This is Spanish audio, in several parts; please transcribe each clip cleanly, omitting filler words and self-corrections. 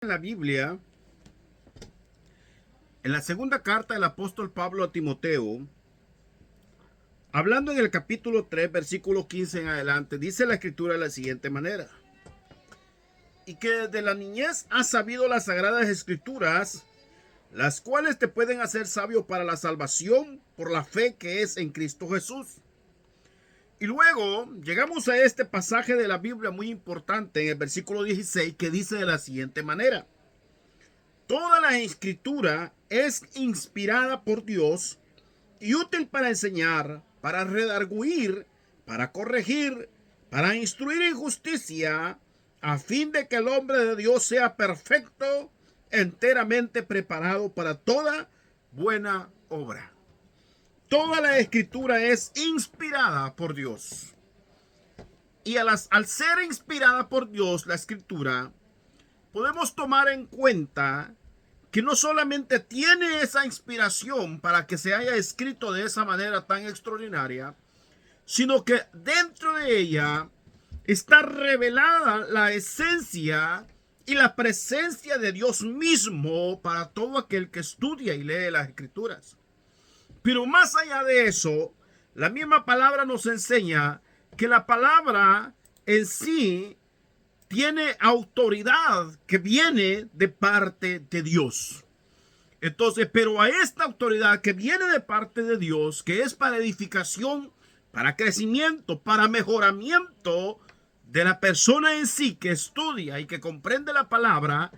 En la Biblia, en la segunda carta del apóstol Pablo a Timoteo, hablando en el capítulo 3, versículo 15 en adelante, dice la escritura de la siguiente manera: y que desde la niñez has sabido las sagradas escrituras, las cuales te pueden hacer sabio para la salvación por la fe que es en Cristo Jesús. Y luego llegamos a este pasaje de la Biblia muy importante en el versículo 16, que dice de la siguiente manera: toda la escritura es inspirada por Dios y útil para enseñar, para redarguir, para corregir, para instruir en justicia, a fin de que el hombre de Dios sea perfecto, enteramente preparado para toda buena obra. Toda la escritura es inspirada por Dios. Y al ser inspirada por Dios la escritura, podemos tomar en cuenta que no solamente tiene esa inspiración para que se haya escrito de esa manera tan extraordinaria, sino que dentro de ella está revelada la esencia y la presencia de Dios mismo para todo aquel que estudia y lee las escrituras. Pero más allá de eso, la misma palabra nos enseña que la palabra en sí tiene autoridad que viene de parte de Dios. Entonces, pero a esta autoridad que viene de parte de Dios, que es para edificación, para crecimiento, para mejoramiento de la persona en sí que estudia y que comprende la palabra,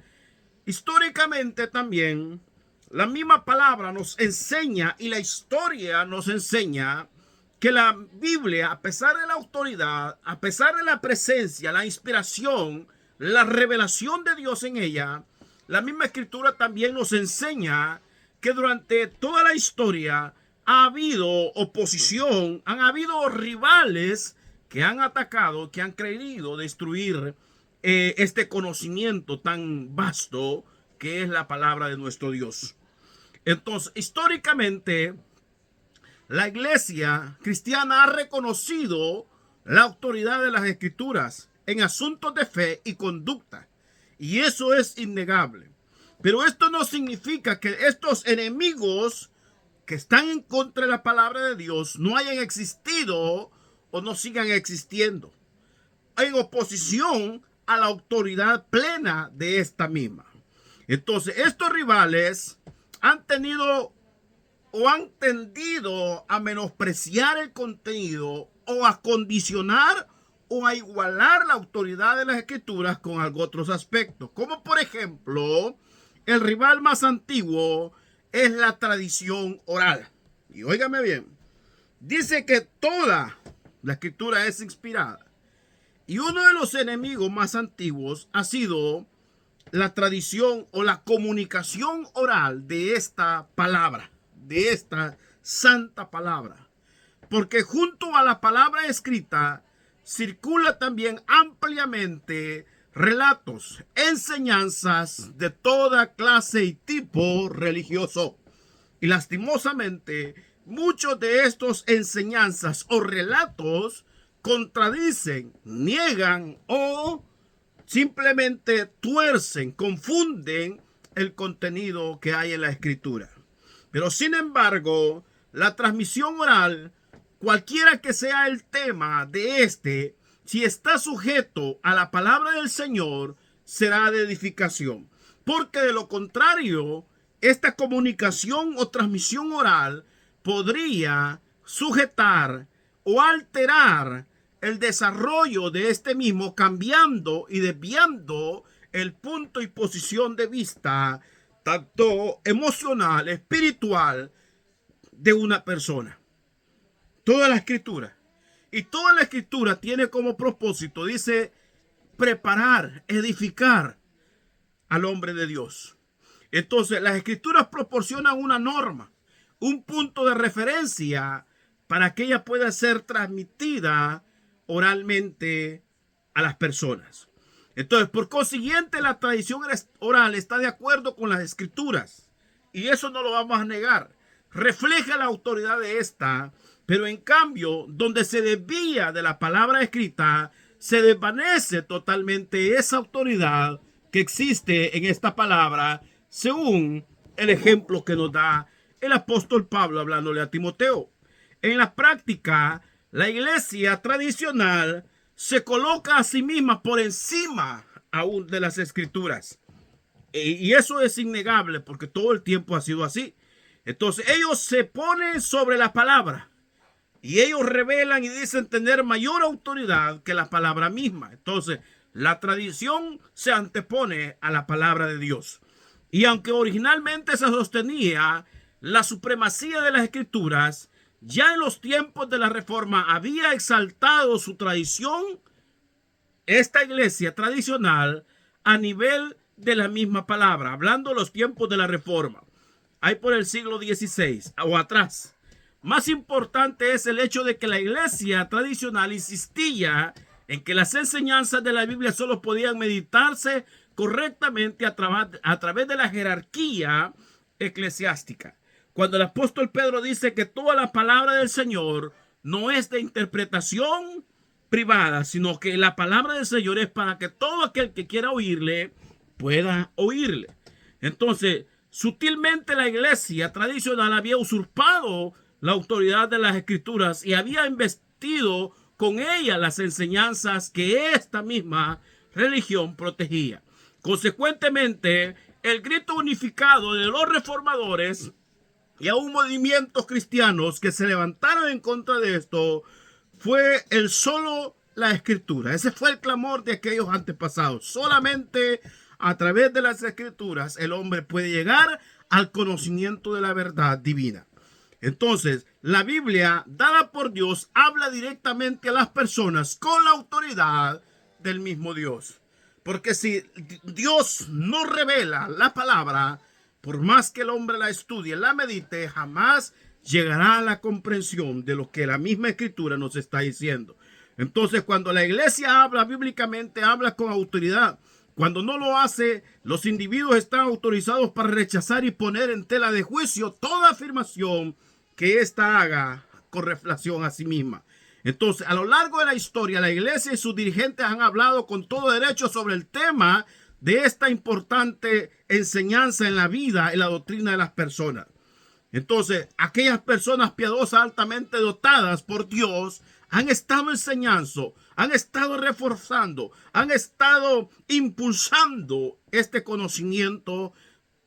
históricamente también la misma palabra nos enseña y la historia nos enseña que la Biblia, a pesar de la autoridad, a pesar de la presencia, la inspiración, la revelación de Dios en ella, la misma escritura también nos enseña que durante toda la historia ha habido oposición, han habido rivales que han atacado, que han querido destruir este conocimiento tan vasto que es la palabra de nuestro Dios. Entonces, históricamente, la iglesia cristiana ha reconocido la autoridad de las escrituras en asuntos de fe y conducta. Y eso es innegable. Pero esto no significa que estos enemigos que están en contra de la palabra de Dios no hayan existido o no sigan existiendo en oposición a la autoridad plena de esta misma. Entonces, estos rivales han tenido o han tendido a menospreciar el contenido o a condicionar o a igualar la autoridad de las escrituras con otros aspectos, como por ejemplo el rival más antiguo es la tradición oral. Y óigame bien, dice que toda la escritura es inspirada y uno de los enemigos más antiguos ha sido la tradición o la comunicación oral de esta palabra, de esta santa palabra, porque junto a la palabra escrita circula también ampliamente relatos, enseñanzas de toda clase y tipo religioso. Y lastimosamente, muchos de estos enseñanzas o relatos contradicen, niegan o simplemente tuercen, confunden el contenido que hay en la escritura. Pero sin embargo, la transmisión oral, cualquiera que sea el tema de si está sujeto a la palabra del Señor, será de edificación. Porque de lo contrario, esta comunicación o transmisión oral podría sujetar o alterar el desarrollo de este mismo, cambiando y desviando el punto y posición de vista, tanto emocional, espiritual, de una persona. Toda la escritura. Y toda la escritura tiene como propósito, dice, preparar, edificar al hombre de Dios. Entonces, las escrituras proporcionan una norma, un punto de referencia para que ella pueda ser transmitida oralmente a las personas. Entonces, por consiguiente, la tradición oral está de acuerdo con las escrituras. Y eso no lo vamos a negar. Refleja la autoridad de esta, pero en cambio, donde se desvía de la palabra escrita, se desvanece totalmente esa autoridad que existe en esta palabra según el ejemplo que nos da el apóstol Pablo hablándole a Timoteo. En la práctica, la iglesia tradicional se coloca a sí misma por encima aún de las escrituras. Y eso es innegable porque todo el tiempo ha sido así. Entonces ellos se ponen sobre la palabra y ellos revelan y dicen tener mayor autoridad que la palabra misma. Entonces la tradición se antepone a la palabra de Dios. Y aunque originalmente se sostenía la supremacía de las escrituras, ya en los tiempos de la Reforma había exaltado su tradición esta iglesia tradicional a nivel de la misma palabra, hablando de los tiempos de la Reforma. Hay por el siglo XVI o atrás. Más importante es el hecho de que la iglesia tradicional insistía en que las enseñanzas de la Biblia solo podían meditarse correctamente a través de la jerarquía eclesiástica. Cuando el apóstol Pedro dice que toda la palabra del Señor no es de interpretación privada, sino que la palabra del Señor es para que todo aquel que quiera oírle pueda oírle. Entonces, sutilmente la iglesia tradicional había usurpado la autoridad de las escrituras y había investido con ella las enseñanzas que esta misma religión protegía. Consecuentemente, el grito unificado de los reformadores y aún movimientos cristianos que se levantaron en contra de esto fue el solo la escritura. Ese fue el clamor de aquellos antepasados. Solamente a través de las escrituras el hombre puede llegar al conocimiento de la verdad divina. Entonces, la Biblia dada por Dios habla directamente a las personas con la autoridad del mismo Dios. Porque si Dios no revela la palabra, por más que el hombre la estudie, la medite, jamás llegará a la comprensión de lo que la misma escritura nos está diciendo. Entonces, cuando la iglesia habla bíblicamente, habla con autoridad. Cuando no lo hace, los individuos están autorizados para rechazar y poner en tela de juicio toda afirmación que ésta haga con reflexión a sí misma. Entonces, a lo largo de la historia, la iglesia y sus dirigentes han hablado con todo derecho sobre el tema de esta importante enseñanza en la vida y la doctrina de las personas. Entonces, aquellas personas piadosas altamente dotadas por Dios han estado enseñando, han estado reforzando, han estado impulsando este conocimiento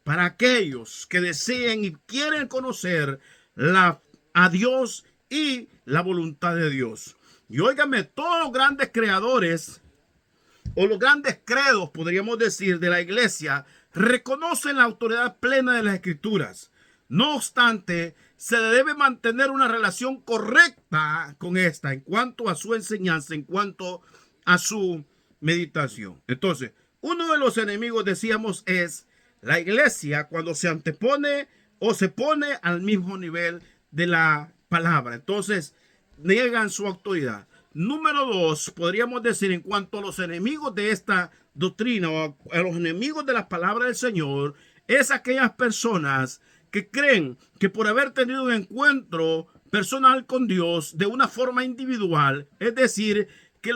para aquellos que deseen y quieren conocer a Dios y la voluntad de Dios. Y óigame, todos los grandes creadores o los grandes credos, podríamos decir, de la iglesia, reconocen la autoridad plena de las escrituras. No obstante, se debe mantener una relación correcta con esta en cuanto a su enseñanza, en cuanto a su meditación. Entonces, uno de los enemigos, decíamos, es la iglesia cuando se antepone o se pone al mismo nivel de la palabra. Entonces, niegan su autoridad. Número 2, podríamos decir en cuanto a los enemigos de esta doctrina o a los enemigos de las palabras del Señor, es aquellas personas que creen que por haber tenido un encuentro personal con Dios de una forma individual, es decir, que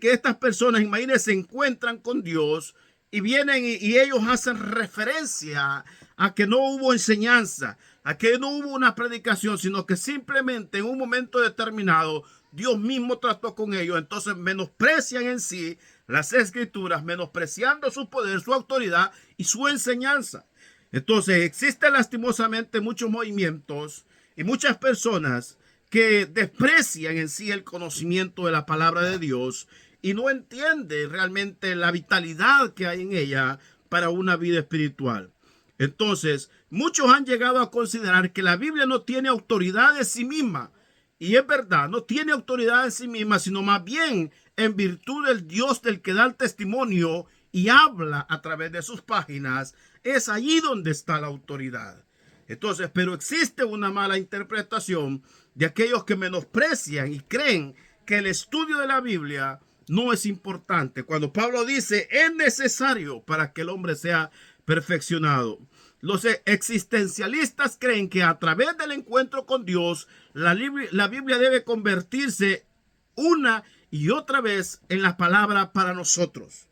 estas personas, imagínense, se encuentran con Dios y vienen y ellos hacen referencia a que no hubo enseñanza, a que no hubo una predicación, sino que simplemente en un momento determinado Dios mismo trató con ellos. Entonces menosprecian en sí las escrituras, menospreciando su poder, su autoridad y su enseñanza. Entonces existen lastimosamente muchos movimientos y muchas personas que desprecian en sí el conocimiento de la palabra de Dios y no entienden realmente la vitalidad que hay en ella para una vida espiritual. Entonces, muchos han llegado a considerar que la Biblia no tiene autoridad en sí misma. Y es verdad, no tiene autoridad en sí misma, sino más bien en virtud del Dios del que da el testimonio y habla a través de sus páginas. Es allí donde está la autoridad. Entonces, pero existe una mala interpretación de aquellos que menosprecian y creen que el estudio de la Biblia no es importante. Cuando Pablo dice, es necesario para que el hombre sea perfeccionado. Los existencialistas creen que a través del encuentro con Dios, la Biblia debe convertirse una y otra vez en la palabra para nosotros.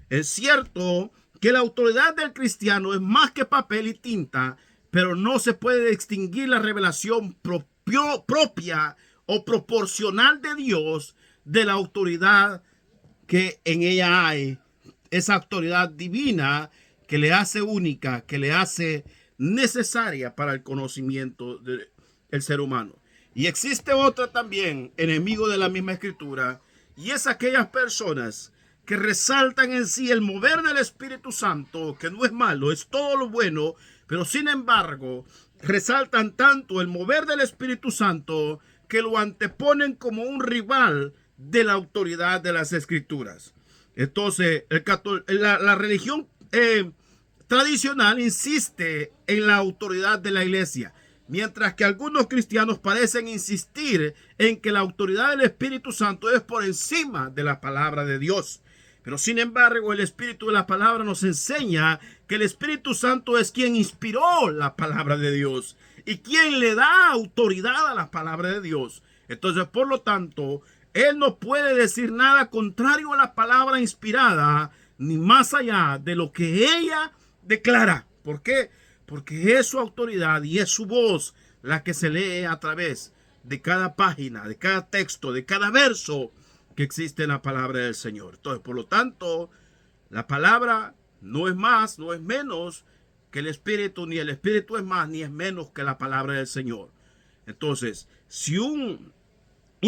Es cierto que la autoridad del cristiano es más que papel y tinta, pero no se puede extinguir la revelación propia o proporcional de Dios de la autoridad que en ella hay. Esa autoridad divina que le hace única, que le hace necesaria para el conocimiento del ser humano. Y existe otra también, enemigo de la misma escritura, y es aquellas personas que resaltan en sí el mover del Espíritu Santo, que no es malo, es todo lo bueno, pero sin embargo resaltan tanto el mover del Espíritu Santo que lo anteponen como un rival de la autoridad de las escrituras. Entonces, la religión tradicional insiste en la autoridad de la iglesia, mientras que algunos cristianos parecen insistir en que la autoridad del Espíritu Santo es por encima de la palabra de Dios. Pero sin embargo, el Espíritu de la palabra nos enseña que el Espíritu Santo es quien inspiró la palabra de Dios y quien le da autoridad a la palabra de Dios. Entonces, por lo tanto, Él no puede decir nada contrario a la palabra inspirada, ni más allá de lo que ella declara. ¿Por qué? Porque es su autoridad y es su voz la que se lee a través de cada página, de cada texto, de cada verso que existe en la palabra del Señor. Entonces, por lo tanto, la palabra no es más, no es menos que el Espíritu, ni el Espíritu es más, ni es menos que la palabra del Señor. Entonces, si un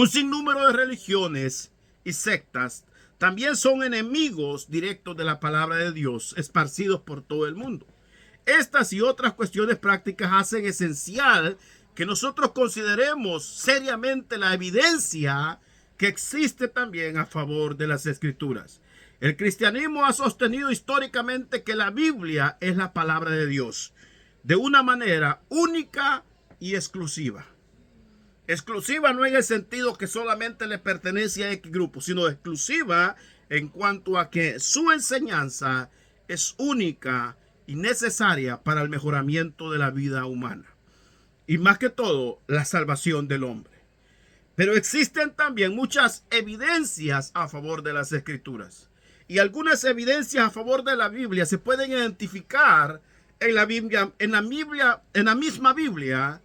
sinnúmero de religiones y sectas también son enemigos directos de la palabra de Dios, esparcidos por todo el mundo. Estas y otras cuestiones prácticas hacen esencial que nosotros consideremos seriamente la evidencia que existe también a favor de las escrituras. El cristianismo ha sostenido históricamente que la Biblia es la palabra de Dios de una manera única y exclusiva. Exclusiva no en el sentido que solamente le pertenece a X grupo, sino exclusiva en cuanto a que su enseñanza es única y necesaria para el mejoramiento de la vida humana. Y más que todo, la salvación del hombre. Pero existen también muchas evidencias a favor de las escrituras. Y algunas evidencias a favor de la Biblia se pueden identificar en la Biblia, en la misma Biblia,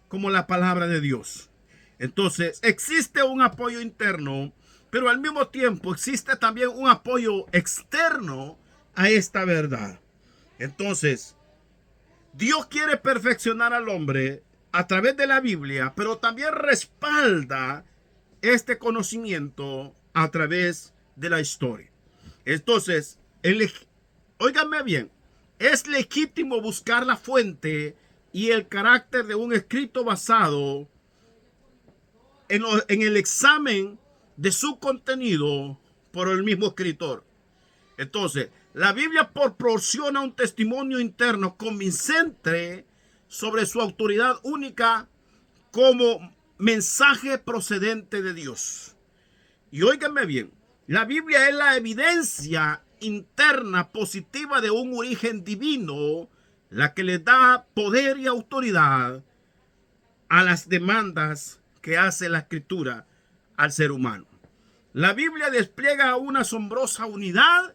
como la palabra de Dios. Entonces, existe un apoyo interno, pero al mismo tiempo existe también un apoyo externo a esta verdad. Entonces, Dios quiere perfeccionar al hombre a través de la Biblia, pero también respalda este conocimiento a través de la historia. Entonces, óiganme bien, es legítimo buscar la fuente y el carácter de un escrito basado en el examen de su contenido por el mismo escritor. Entonces, la Biblia proporciona un testimonio interno convincente sobre su autoridad única como mensaje procedente de Dios. Y óiganme bien, la Biblia es la evidencia interna positiva de un origen divino, la que le da poder y autoridad a las demandas que hace la Escritura al ser humano. La Biblia despliega una asombrosa unidad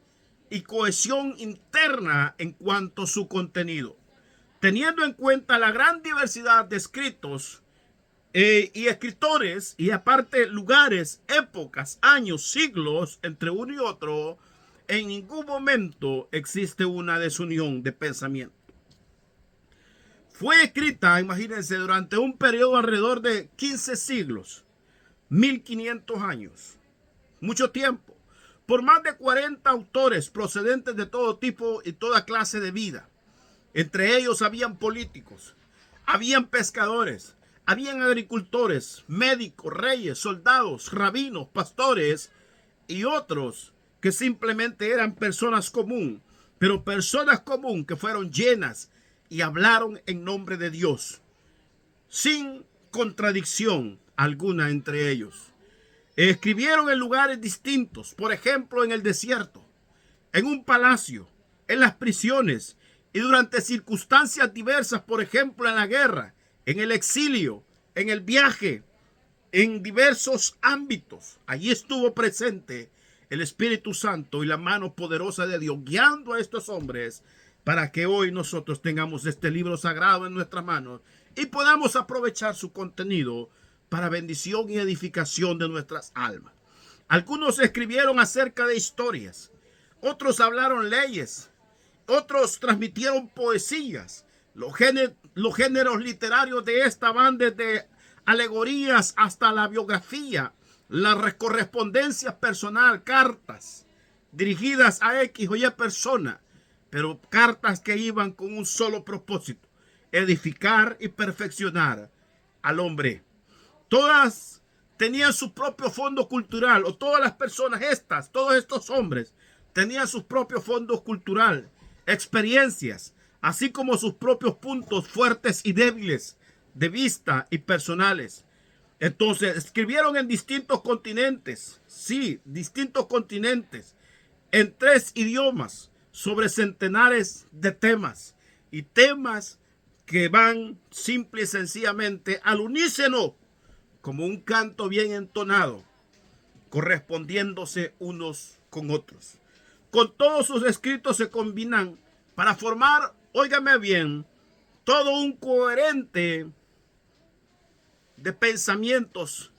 y cohesión interna en cuanto a su contenido, teniendo en cuenta la gran diversidad de escritos y escritores, y aparte lugares, épocas, años, siglos entre uno y otro. En ningún momento existe una desunión de pensamiento. Fue escrita, imagínense, durante un periodo alrededor de 15 siglos, 1500 años, mucho tiempo, por más de 40 autores procedentes de todo tipo y toda clase de vida. Entre ellos habían políticos, habían pescadores, habían agricultores, médicos, reyes, soldados, rabinos, pastores y otros que simplemente eran personas común, pero personas común que fueron llenas y hablaron en nombre de Dios, sin contradicción alguna entre ellos. Escribieron en lugares distintos, por ejemplo en el desierto, en un palacio, en las prisiones y durante circunstancias diversas, por ejemplo en la guerra, en el exilio, en el viaje en diversos ámbitos. Allí estuvo presente el Espíritu Santo y la mano poderosa de Dios guiando a estos hombres para que hoy nosotros tengamos este libro sagrado en nuestras manos y podamos aprovechar su contenido para bendición y edificación de nuestras almas. Algunos escribieron acerca de historias, otros hablaron leyes, otros transmitieron poesías. Los géneros literarios de esta van desde alegorías hasta la biografía, la correspondencia personal, cartas dirigidas a X o Y persona, pero cartas que iban con un solo propósito: edificar y perfeccionar al hombre. Todas tenían su propio fondo cultural, o todas las personas todos estos hombres tenían su propio fondo cultural, experiencias, así como sus propios puntos fuertes y débiles de vista y personales. Entonces escribieron en distintos continentes, sí, distintos continentes, en 3 idiomas, sobre centenares de temas, y temas que van simple y sencillamente al unísono, como un canto bien entonado, correspondiéndose unos con otros. Con todos sus escritos se combinan para formar, óigame bien, todo un coherente de pensamientos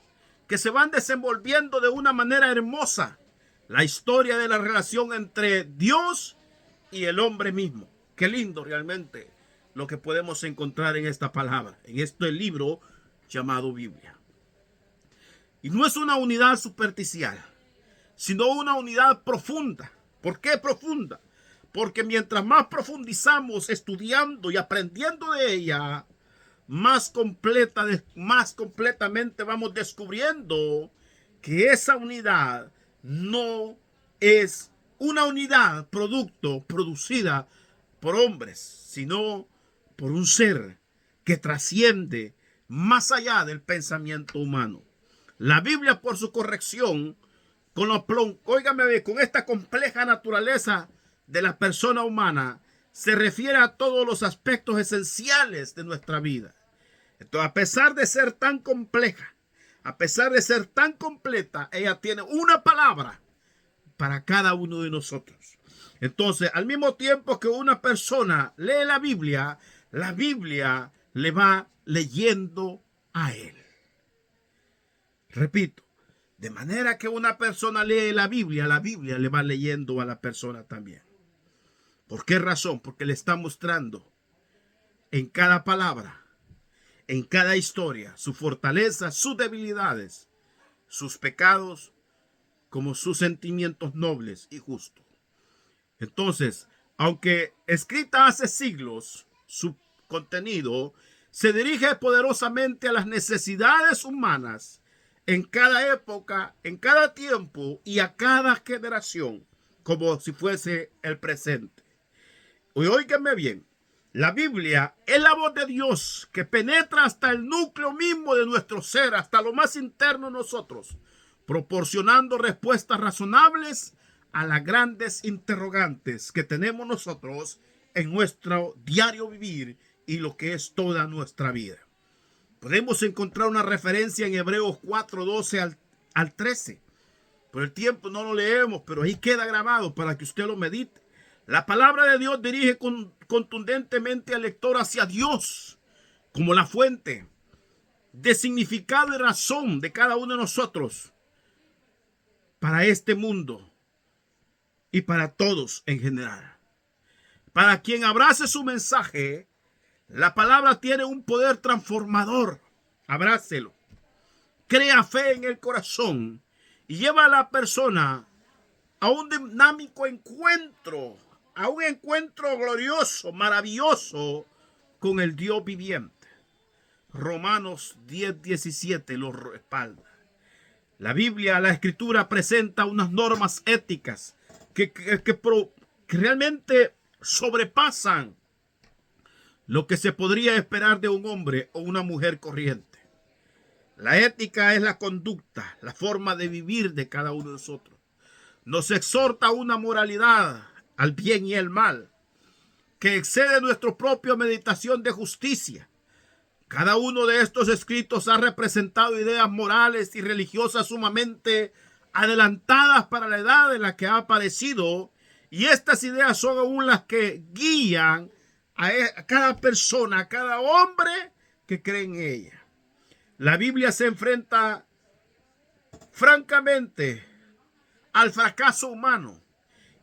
que se van desenvolviendo de una manera hermosa la historia de la relación entre Dios y el hombre mismo. Qué lindo realmente lo que podemos encontrar en esta palabra, en este libro llamado Biblia. Y no es una unidad superficial, sino una unidad profunda. ¿Por qué profunda? Porque mientras más profundizamos estudiando y aprendiendo de ella, más completamente vamos descubriendo que esa unidad no es una unidad producida por hombres, sino por un ser que trasciende más allá del pensamiento humano. La Biblia, por su corrección, con esta compleja naturaleza de la persona humana, se refiere a todos los aspectos esenciales de nuestra vida. Entonces, a pesar de ser tan compleja, a pesar de ser tan completa, ella tiene una palabra para cada uno de nosotros. Entonces, al mismo tiempo que una persona lee la Biblia le va leyendo a él. Repito, de manera que una persona lee la Biblia le va leyendo a la persona también. ¿Por qué razón? Porque le está mostrando en cada palabra, en cada historia, su fortaleza, sus debilidades, sus pecados, como sus sentimientos nobles y justos. Entonces, aunque escrita hace siglos, su contenido se dirige poderosamente a las necesidades humanas en cada época, en cada tiempo y a cada generación, como si fuese el presente. Y óigame bien, la Biblia es la voz de Dios que penetra hasta el núcleo mismo de nuestro ser, hasta lo más interno de nosotros, proporcionando respuestas razonables a las grandes interrogantes que tenemos nosotros en nuestro diario vivir y lo que es toda nuestra vida. Podemos encontrar una referencia en Hebreos 4:12 al 13. Por el tiempo no lo leemos, pero ahí queda grabado para que usted lo medite. La palabra de Dios dirige contundentemente al lector hacia Dios como la fuente de significado y razón de cada uno de nosotros para este mundo y para todos en general. Para quien abrace su mensaje, la palabra tiene un poder transformador. Abrácelo. Crea fe en el corazón y lleva a la persona a un dinámico encuentro, a un encuentro glorioso, maravilloso con el Dios viviente. Romanos 10:17 lo respalda. La Biblia, la Escritura, presenta unas normas éticas que realmente sobrepasan lo que se podría esperar de un hombre o una mujer corriente. La ética es la conducta, la forma de vivir de cada uno de nosotros. Nos exhorta a una moralidad, al bien y el mal, que excede nuestra propia meditación de justicia. Cada uno de estos escritos ha representado ideas morales y religiosas sumamente adelantadas para la edad en la que ha aparecido, y estas ideas son aún las que guían a cada persona, a cada hombre que cree en ella. La Biblia se enfrenta francamente al fracaso humano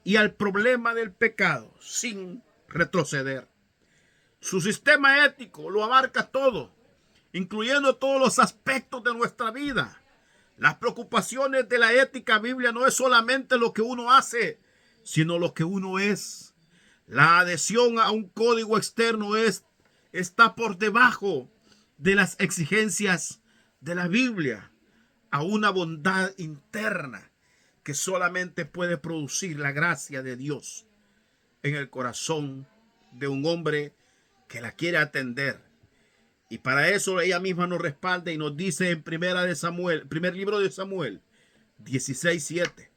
y al problema del pecado sin retroceder. Su sistema ético lo abarca todo, incluyendo todos los aspectos de nuestra vida. Las preocupaciones de la ética biblia no es solamente lo que uno hace, sino lo que uno es. La adhesión a un código externo está por debajo de las exigencias de la Biblia, a una bondad interna que solamente puede producir la gracia de Dios en el corazón de un hombre que la quiere atender. Y para eso ella misma nos respalda y nos dice en primer libro de Samuel 16:7,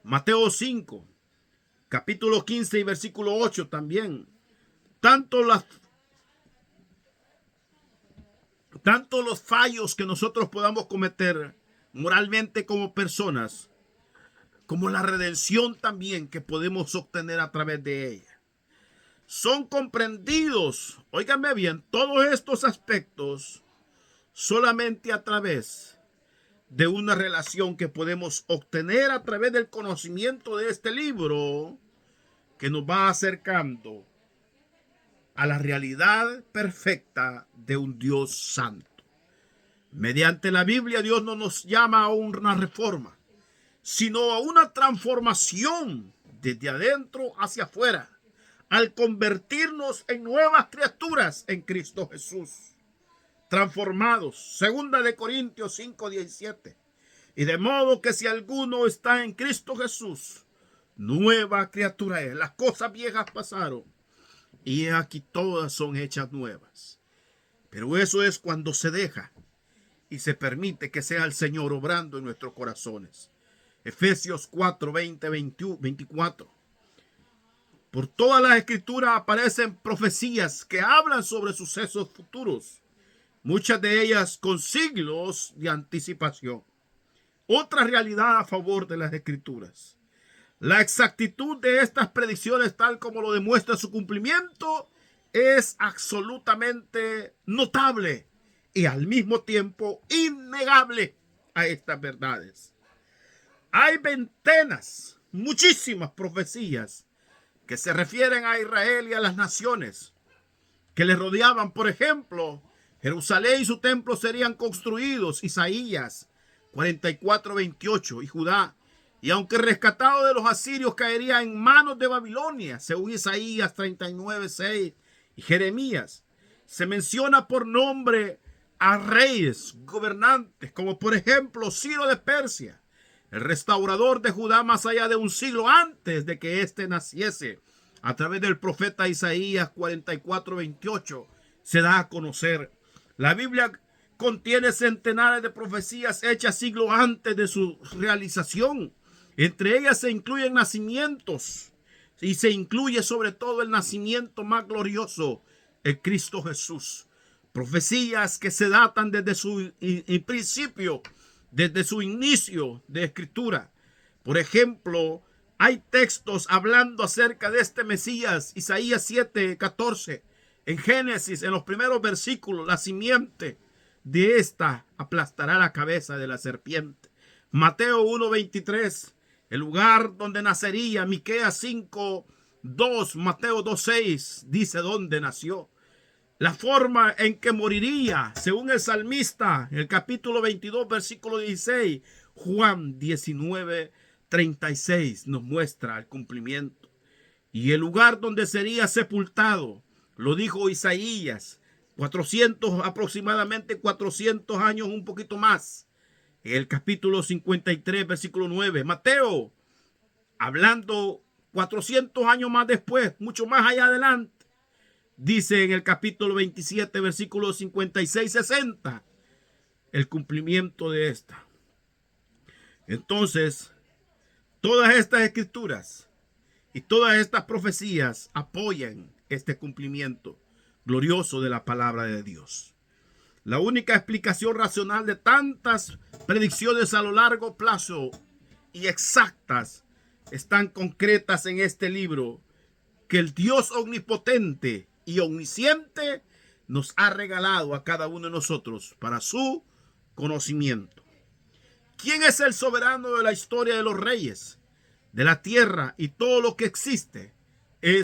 Mateo 5, capítulo 15 y versículo 8 también. Tanto los fallos que nosotros podamos cometer moralmente como personas, como la redención también que podemos obtener a través de ella, son comprendidos, óiganme bien, todos estos aspectos solamente a través de una relación que podemos obtener a través del conocimiento de este libro, que nos va acercando a la realidad perfecta de un Dios santo. Mediante la Biblia, Dios no nos llama a una reforma, sino a una transformación desde adentro hacia afuera, al convertirnos en nuevas criaturas en Cristo Jesús, transformados. Segunda de Corintios 5:17. Y de modo que si alguno está en Cristo Jesús, nueva criatura es. Las cosas viejas pasaron y aquí todas son hechas nuevas. Pero eso es cuando se deja y se permite que sea el Señor obrando en nuestros corazones. Efesios 4:20-24. Por todas las escrituras aparecen profecías que hablan sobre sucesos futuros, muchas de ellas con siglos de anticipación. Otra realidad a favor de las escrituras: la exactitud de estas predicciones, tal como lo demuestra su cumplimiento, es absolutamente notable y al mismo tiempo innegable a estas verdades. Hay ventenas, muchísimas profecías que se refieren a Israel y a las naciones que le rodeaban. Por ejemplo, Jerusalén y su templo serían construidos, Isaías 44:28, y Judá, y aunque rescatado de los asirios, caería en manos de Babilonia, según Isaías 39:6 y Jeremías. Se menciona por nombre a reyes, gobernantes, como por ejemplo Ciro de Persia, el restaurador de Judá más allá de un siglo antes de que éste naciese. A través del profeta Isaías 44:28 se da a conocer. La Biblia contiene centenares de profecías hechas siglos antes de su realización. Entre ellas se incluyen nacimientos y se incluye sobre todo el nacimiento más glorioso, el Cristo Jesús. Profecías que se datan desde su principio, desde su inicio de escritura. Por ejemplo, hay textos hablando acerca de este Mesías. Isaías 7:14. En Génesis, en los primeros versículos, la simiente de esta aplastará la cabeza de la serpiente. Mateo 1:23. El lugar donde nacería. Miqueas 5:2. Mateo 2:6 dice dónde nació. La forma en que moriría, según el salmista, en el capítulo 22, versículo 16, Juan 19:36 nos muestra el cumplimiento. Y el lugar donde sería sepultado, lo dijo Isaías, aproximadamente 400 años, un poquito más. En el capítulo 53, versículo 9, Mateo, hablando 400 años más después, mucho más allá adelante, dice en el capítulo 27, versículos 56-60, el cumplimiento de esta. Entonces, todas estas escrituras y todas estas profecías apoyan este cumplimiento glorioso de la palabra de Dios. La única explicación racional de tantas predicciones a lo largo plazo y exactas están concretas en este libro que el Dios omnipotente y omnisciente nos ha regalado a cada uno de nosotros para su conocimiento. ¿Quién es el soberano de la historia de los reyes, de la tierra y todo lo que existe?